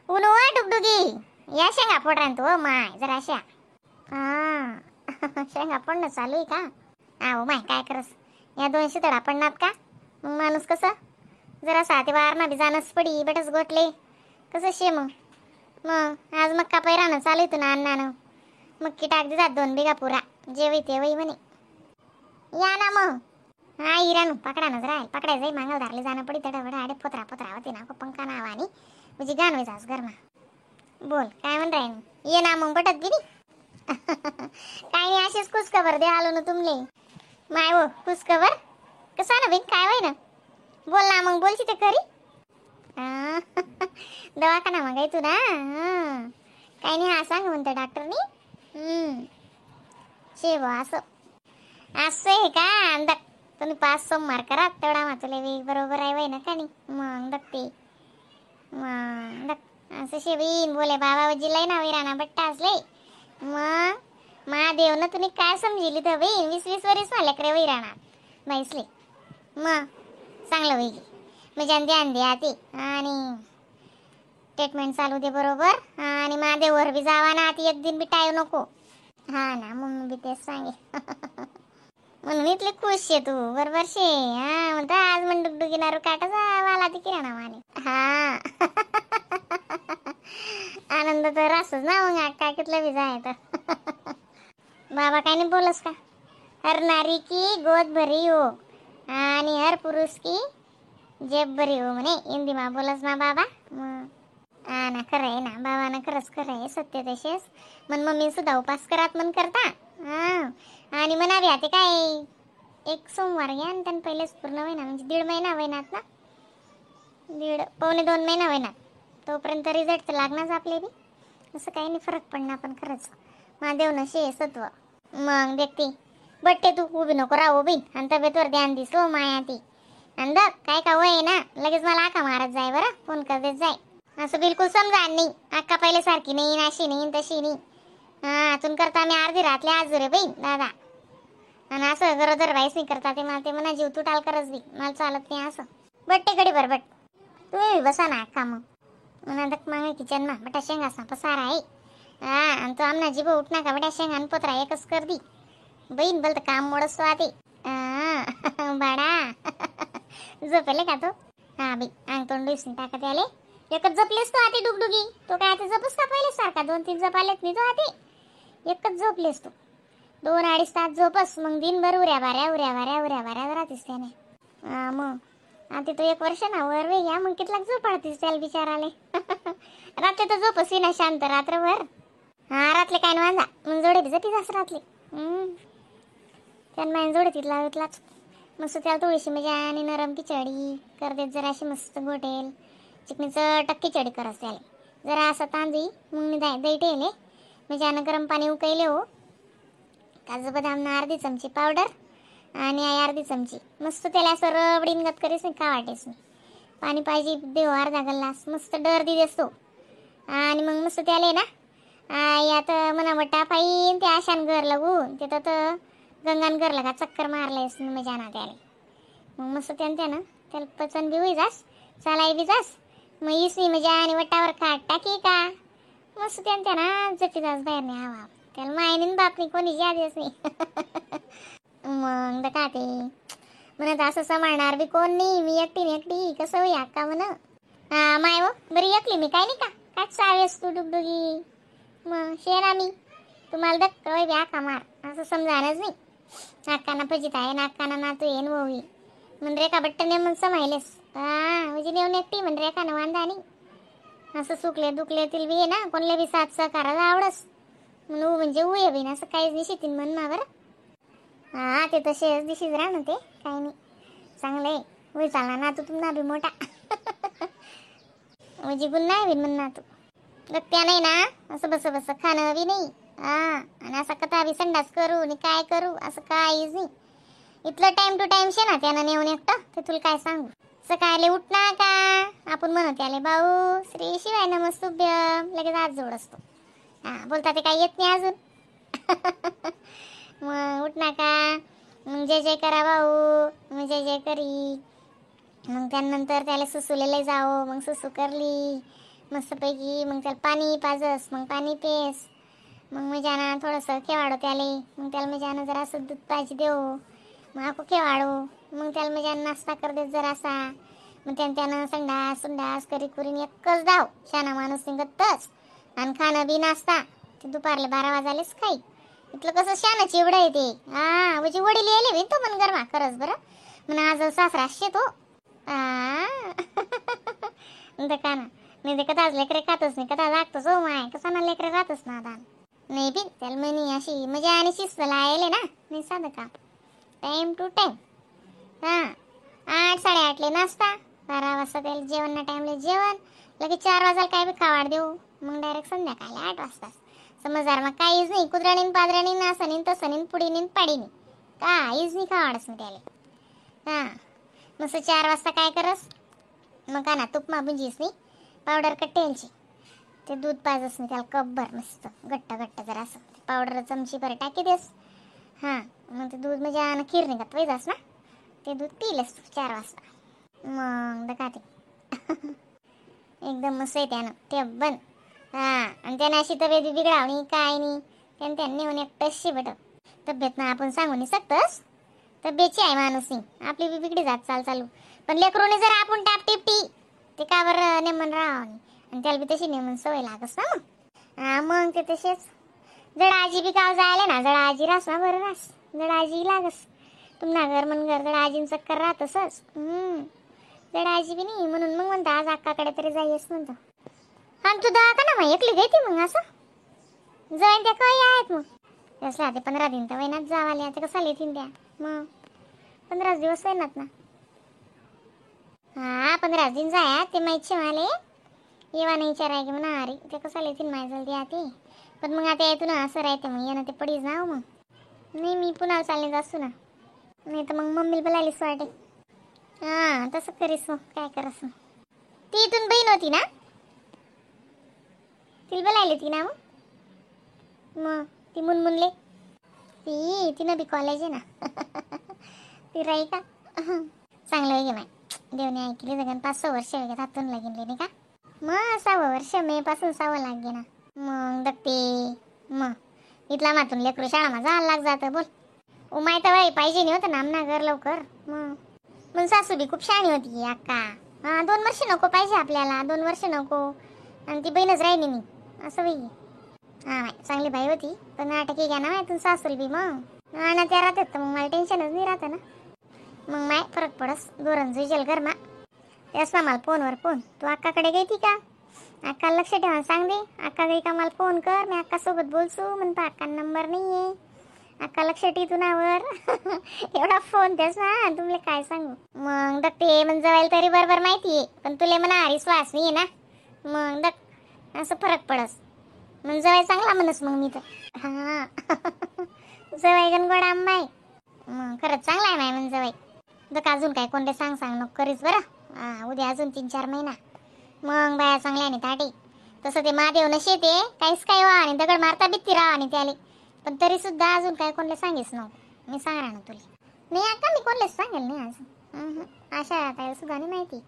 ऊन वा डुगडुगी या शेंगा फोड राहतो हो माय जरा अशा शेंगा फोडणं चालू आहे का? आहो माय काय करस या 200 तडा पडणार का? मग माणूस कसं जरा साथे वारना बी जाणंच पडी बेटच गोटले कसं शे मग आज मक्का पैरानं चालू येतो ना अण्णानं मक्की टाक देतात 2 बिघा पुरा जेवी तेवही म्हणे या ना मग हा इरानू पकडानच राहील पकडाय जाई मागं धरले जाणं पडी तडा आडे पोतरा पोतरा होते ना पंखा नावा आणि म्हणजे गाणवे जास घरमा बोल काय म्हण राहीन ये ना मग बटत गिरी काय नाही असेच कुसकवर दे आलो ना तुमले माय हो कुसकवर कसा ना बिन काय होय ना बोल ना मग बोलची ते खरी दवाखाना मग तू ना काही नाही हा सांग म्हणतं डॉक्टरनी शेव असं असं आहे का अंदा तुम्ही 5 सोमवार करा तेवढा तुला वेग बरोबर आहे वय ना का नाही मग दक्ते मग असं शेवीन बोले बाबा वजीलाय ना विराना बट्टा असले मग महादेव ना तुम्ही काय समजिली तर बहीण 20-20 वर्ष झाले करे विराना बाईसले मग चांगलं होईल म्हणजे ध्यान द्या ते आणि ट्रीटमेंट चालू दे बरोबर आणि महादेववर बी जावा ना ती एक दिन बी टाळू नको हा ना मम्मी बी तेच सांगे म्हणून इथले खुश आहे तू बरोबर शे हा म्हणतो आज म्हण डुगडुगिनारू काटाचा वाला ती किराणा माने हा आनंद तर असच ना मग काय कितलं बी जाय तर बाबा काय नाही बोलस का हर नारी की गोद भरी हो आणि हर पुरुष की जेब भरी हो म्हणे हिंदी मा बोलस ना बाबा हा ना खरं आहे ना बाबा ना खरंच खरं आहे सत्य तसेच मन मम्मी सुद्धा उपास करात मन करता हा आणि म्हणावी आता काय एक सोमवार घ्या आणि त्यांनी पहिलेच पूर्ण महिना म्हणजे 1.5 महिना वयनात ना 1.5-2 महिना वयनात तोपर्यंत रिझल्ट तर लागणारच आपले बी असं काही नाही फरक पडणार पण खरंच महादेव ना शे सत्व मग देखते बट्टे तू उभी नको राहू बी आणि तब्येतवर ध्यान दिसो माया ती अंद काय का वय ना लगेच मला आका मारत जाय बरं फोन कर देत जाय असं बिलकुल समजा नाही अक्का पहिले सारखी नाही अशी नाही तशी नाही हा अजून करता मी अर्धी रातले आज रे बाई दादा आणि असं गरोदर बाईस नाही करता ते मला ते म्हणा जीव तुटाल करच बी मला चालत नाही असं बट्टे कडे बरबट तुम्ही बसा ना अक्का मग म्हणा दक मागे किचन मा बटा शेंगा सा पसारा आहे हा आणि तो आमना जीभ उठना का बटा शेंगा आणि पोतरा एकच कर दी बहीण बोलत काम मोडस तो आते बाडा झोपले का तो हा बाई अंग तोंड दिसून टाकत आले एकच झोपलेस तो आते डुगडुगी तो काय आता झोपस का पहिले सारखा 2-3 झोप आलेत नाही तो आते एकच झोपलेस तू 2-2.5 तास झोपस मग दिनभर उऱ्या बाऱ्या राहतीस त्याने मग आता तो 1 वर्ष ना वर वे घ्या मग कितलाक झोपाडतीस त्याला बिचाराले रात्री तर झोपस ना शांत रात्रभर हा रातले काय वांजा मग जोडे बी जटी जास रातले त्यांना माहीन जोडे तिथला इथलाच मस्त त्याला थोडीशी म्हणजे आणि नरम खिचडी कर देत जरा अशी मस्त गोटेल चिकणीचं टक्की खिचडी करस त्याला जरा असं तांदळी मग मी दही ठेवले म्हणजे आणि गरम पाणी उकळले हो काजू बदाम अर्धी चमची पावडर आणि अर्धी चमची मस्त त्याला असं रबडीन गत करीस नाही का वाटेस नाही पाणी पाहिजे देव अर्धा गल्लास मस्त डर दी देसतो आणि मग मस्त त्याला ना यात म्हणा मोठा पाहिन ते आशान घर लागून ते तर गंगान घर लगा चक्कर मारलेस मी जाना त्याला मग मस्त त्यानं त्याला पचन बी होई जास चालाई बी जास मग इसनी म्हणजे आणि वटावर खाट टाकी का मस्त त्यानं जटी जास बाहेर नाही हवा त्याला मायनीन बापनी कोणी यादेच नाही मग का ते म्हणत असं सांभाळणार बी कोण नाही मी एकटी कसं होई अक्का म्हण माय हो बरी एकली मी काय नाही का काय चावेस तू डुगडुगी मग शेरा मी तुम्हाला दक्क बी आका मार असं समजायलाच नाही अक्काना पजित आहे ना अक्काना नातू येईन होई म्हण रेखा बट्टने मग समायलेस म्हणजे नेऊन एकटी म्हण रेखानं वांदा नाही असं सुकले दुखले तील बी ना कोणले बी साथ सहकाराला आवडस म्हणून म्हणजे उये बी ना असं काहीच नाही शेतीन म्हण ना बरं हा ते तसेच दिशीच राह ना ते काही नाही चांगलं आहे होई चालला ना तू तुम्हाला बी मोठा म्हणजे गुण नाही बिन म्हणणार तू त्या नाही ना असं बस खाणं बी नाही आणि असं कथा बी संडास करू आणि काय करू असं काहीच नाही इथलं टाइम टू टाइम शे ना त्यानं नेऊन एकटं ते तुला काय सांगू सकाळी उठना का आपण म्हणत आले भाऊ श्री शिवाय नमस्तुभ्यम लगेच हात जोड असतो बोलता ते काही येत नाही अजून मग उठना का मग जय जय करा भाऊ मग जय करी मग त्यानंतर त्याला सुसूलेलं जावं मग सुसू करली मस्तपैकी मग त्याला पाणी पाजस, मग पाणी पेस, मग मजानं थोडंसं खेळाडो त्याले, मग त्याला मजानं जरासं दूध पाहिजे देऊ, मग आको खेळाडू, मग त्याला मजानं नाश्ता कर देत जरासा, मग त्यानं संडास संडास करी कुरीन एकच धाव शाना माणूस निघतच. आणि खाणं बी नाश्ता ते दुपारले 12 वाजालेच खाई. इथलं कसं शानाच एवढं येते. हा म्हणजे वडील येले तो पण गरमा खरंच बरं म्हणून आज सासरा शेतो का ना नाही ते कदाच लेकरे खातच नाही, कदा लागतच हो माय, कसा ना लेकरे राहतच ना दान नाही बी त्याला म्हणी अशी मजा आणि शिस्तला आले ना, नाही साधं का टाइम टू टाइम. हा 8-8:30 नाश्ता, 12 वाजता त्याला जेवण ना टाइमला जेवण, लगेच 4 वाजायला काय बी खावाड देऊ, मग डायरेक्ट संध्याकाळी 8 वाजता समजदार. मग काहीच नाही कुत्र्यानीन पादरानीन असनीन तसनीन पुडीनीन पाडीनी काहीच नाही खावाडच मी त्याला. हा मस्त 4 वाजता काय करस मग का ना तुपमा बुंजीस नाही पावडर कट्टेलची, ते दूध पाजस नाही त्याला कपभर मस्त गट्ट गट्ट जरा असं पावडर चमची बरं टाकी देस. हां मग ते दूध म्हणजे आणि खीर निघत वैदास ना, ते दूध पिलेस 4 वाजता मग दखाते एकदम मस्त आहे त्यानं ते बंद. हां आणि त्यानं अशी तब्येत बिघडावणी काय नाही, त्यांनी नेऊन एकटंशी बेट तब्येत ना आपण सांगू नाही सकतस, तब्येतची आहे माणूस नाही आपली बी बिघडी जात चालू. पण लेकरूने जर आपण टाप टिपटी ते का बरं नेमन राहावं आणि त्याला बी तशी नेमन सवय लागस ना मग. हां मग ते तसेच जड आजी बी गाव जायला ना, जड आजी रास ना बरं रास, जड आजी लागस तुम्हाला घर मन घर जड आजीन चक्कर राहतसच. जड आजी बी नाही म्हणून मग म्हणता आज अक्काकडे तरी जाईस म्हणतो. आणि तू दवाखाना मग एकली घेते मग असं जाईन त्या काही आहेत मग त्यासला ते 15 दिन तर वहिनात जावाले ते कसं येतील त्या मग 15 दिवस वहिनात ना. हा 15 दिन जाया ते माहिती मला येवा नाही विचाराय की म्हणा अरे ते कसं येतील माय जल्दी आते. पण मग आता येतो ना असं राहते मग येणं ते पडीच ना मग नाही मी पुन्हा चालले असतो ना, नाही तर मग मम्मीला बोलायलीस वाटे. हां तसं करीस मग काय करस मग. ती इथून बहीण होती ना, तिला बोलायली ती ना मग ती मुनमुनले तिनं बी कॉलेज आहे ना ती राही का चांगलं आहे गे माय देवने ऐकली जगन 5-6 वर्ष वगैरे हातून लागेल नाही का. मग 6वं वर्ष मे पासून 6वं लागे ना मग दगते. मग इथला मातून लेकरू शाळा माझा लाग जातं बोल उमाय तर बाई पाहिजे नाही होतं नामना घर लवकर. मग सासू बी खूप शाणी होती अक्का. 2 वर्ष नको पाहिजे आपल्याला 2 वर्ष नको आणि ती बहीणच राहिली नाही असं बाई. हां चांगली बाई होती पण नाटकी घ्या ना माहितून सासूल बी मग ना त्या राहतात तर मग मला टेन्शनच नाही राहतं ना. मग माय फरक पडस दोरन जुजल घर मा त्यास ना मला फोनवर फोन तू अक्काकडे गेली का अक्का लक्ष ठेवा सांग दे अक्का गई का मला फोन कर मी अक्का सोबत बोलसू म्हणतो अक्का नंबर नाही आहे अक्का लक्ष ठेवूनावर एवढा फोन त्यास ना तुमले काय सांगू. मग दगते मग जवायला तरी बरोबर माहिती आहे पण तुले म्हणा विश्वास नाही आहे ना मग दग असं फरक पडस मग जवाय चांगला म्हणस मग मी तर हां जवाई गणगोड आंबाई मग खरंच चांगला आहे माय म्हणजे जवाई दग अजून काय कोणते सांग नको करीस बरं. उद्या अजून 3-4 महिना मग बाया चांगल्या आणि ताटी तसं ते महादेव नशे ते काहीच काय व्हा आणि दगड मारता बित्ती राहा आणि त्याले पण तरी सुद्धा अजून काय कोणले सांगेस नको मी सांगणार ना तुला नाही अक्का मी कोणलेच सांगेल नाही अजून आशा काय सुद्धा नाही माहिती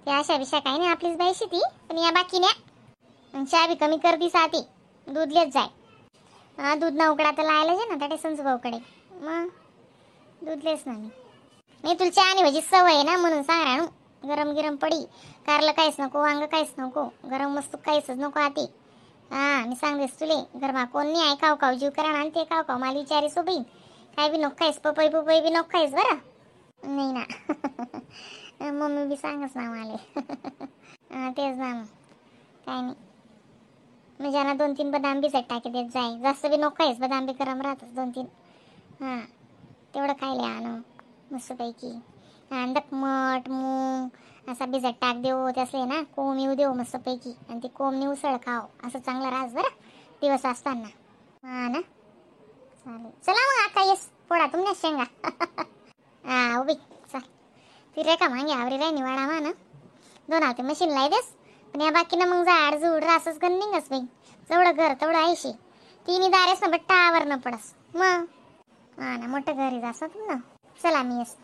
ते आशा विषय काही नाही आपलीच बाईशी ती पण या बाकी न्या चहा बी कमी कर दिस आती दूध लेत जाय दूध ना उकडा तर लायला जे ना ताटे संजू भाऊकडे मग दूध लेस ना मी नाही तुला चहा आणि भाजी सवय आहे ना म्हणून सांगणार गरम गिरम पडी कारलं काहीच नको वांग काहीच नको गरम वस्तू काहीच नको आती. मी सांगतेस तुले गरमा कोण नाही आहे खाव खाव जीव करा आणि ते खाव खाव मला विचारी सोबीन काय बी नको खाईस पपई बी नको खाईस बरं नाही ना मम्मी बी सांगच ना मला तेच ना काय नाही म्हणजे ना 2-3 बदाम बी टाकी देत जाय जास्त बी नको खाईस बदाम बी गरम राहतच 2-3 तेवढं खायला आणू मस्तपैकी मठ मूग असा भिजत टाक देऊ त्यासले ना कोंब येऊ देऊ मस्तपैकी आणि ते कोंबनी उसळ खाव असं चांगलं राहस बरं दिवस असताना. ना चालेल चला मग आता येस पोडा तुमने शेंगा उभी चल ती रेखा मागे आवरी राही निवाडा मा ना 2 आवते मशीन लाई देस पण या बाकीनं मग झाड झुड रासच गणनिंगच बाई जेवढं घर तेवढं आयशी तिन्ही दारेस ना बट्टा आवर न पडस मग ना मोठं घरी जास तुम ना चला मी येस.